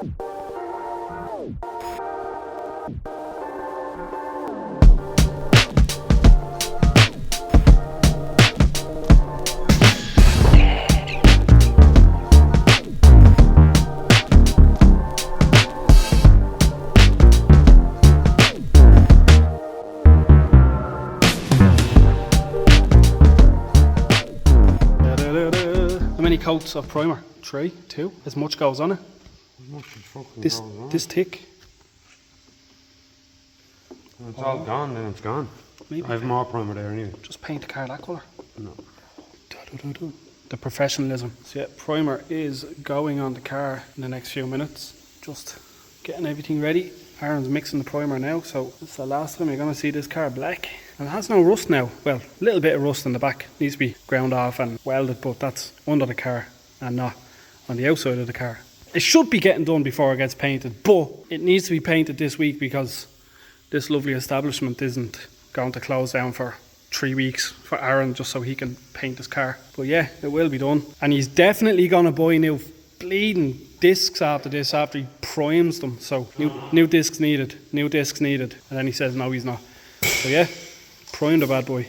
How many coats of primer? 3, 2, as much goes on it. This thick. When it's all gone, then it's gone. Maybe I have more primer there anyway. just paint the car that colour. No. The professionalism. So yeah, primer is going on the car in the next few minutes. Just getting everything ready. Aaron's mixing the primer now, so it's the last time you're going to see this car black. And it has no rust now. Well, a little bit of rust in the back. Needs to be ground off and welded, but that's under the car and not on the outside of the car. It should be getting done before it gets painted, but it needs to be painted this week because this lovely establishment isn't going to close down for 3 weeks for Aaron just so he can paint his car. But yeah, it will be done. And he's definitely going to buy new bleeding discs after this, after he primes them. So new discs needed, new discs needed. And then he says no, he's not. So yeah, prime the bad boy.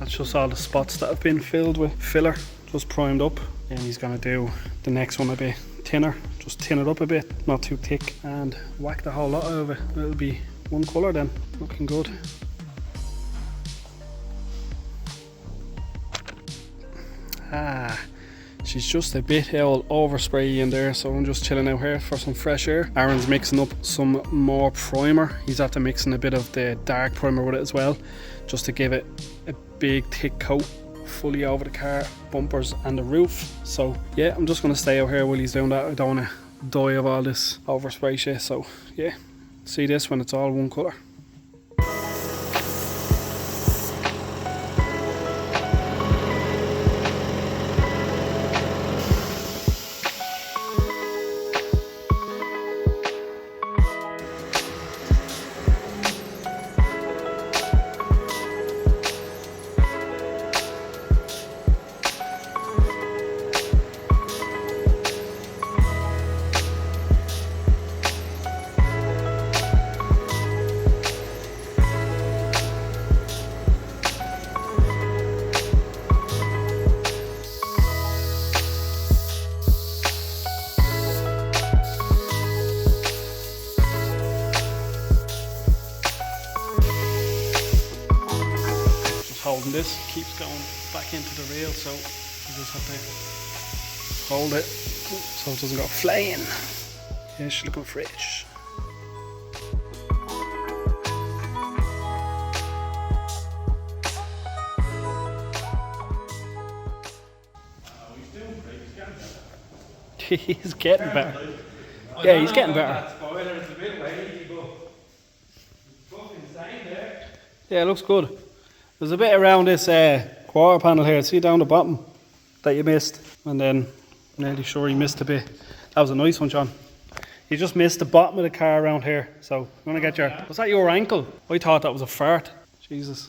Just all the spots that have been filled with filler, just primed up. And he's gonna do the next one a bit thinner, just tin it up a bit, not too thick, and whack the whole lot of it. It'll be one colour then, looking good. She's just a bit overspray in there, so I'm just chilling out here for some fresh air. Aaron's mixing up some more primer. He's after mixing a bit of the dark primer with it as well, just to give it a big thick coat fully over the car, bumpers and the roof. So yeah, I'm just going to stay out here while he's doing that. I don't want to die of all this overspray shit. So yeah, see this when it's all one colour. Holding this keeps going back into the reel, so you just have to hold it so it doesn't go flying. Yeah, she's looking fresh. He's getting better. Yeah, he's getting better. Yeah, it looks good. There's a bit around this quarter panel here, see down the bottom that you missed, and then I'm nearly sure you missed a bit. That was a nice one, John. You just missed the bottom of the car around here, so you want to get your... Was that your ankle? I thought that was a fart. Jesus.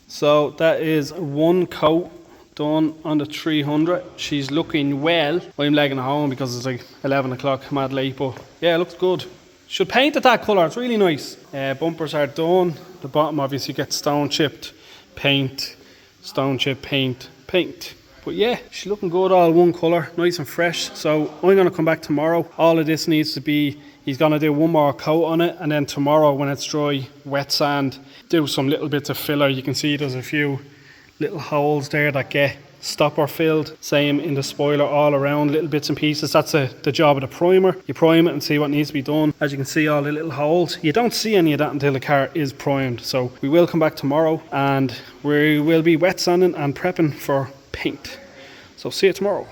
So that is one coat done on the 300. She's looking well. I'm legging it home because it's like 11 o'clock, mad late, but yeah, it looks good. Should paint it that colour, it's really nice. Bumpers are done. The bottom obviously gets stone chipped, paint, stone chip, paint, paint. But yeah, she's looking good, all one colour, nice and fresh. So I'm going to come back tomorrow. All of this needs to be He's going to do one more coat on it, and then tomorrow when it's dry, wet sand, do some little bits of filler. You can see there's a few little holes there that get stopper filled. Same in the spoiler all around, little bits and pieces. That's the job of the primer. You prime it and see what needs to be done. As you can see, all the little holes. You don't see any of that until the car is primed. So we will come back tomorrow and we will be wet sanding and prepping for paint. So see you tomorrow.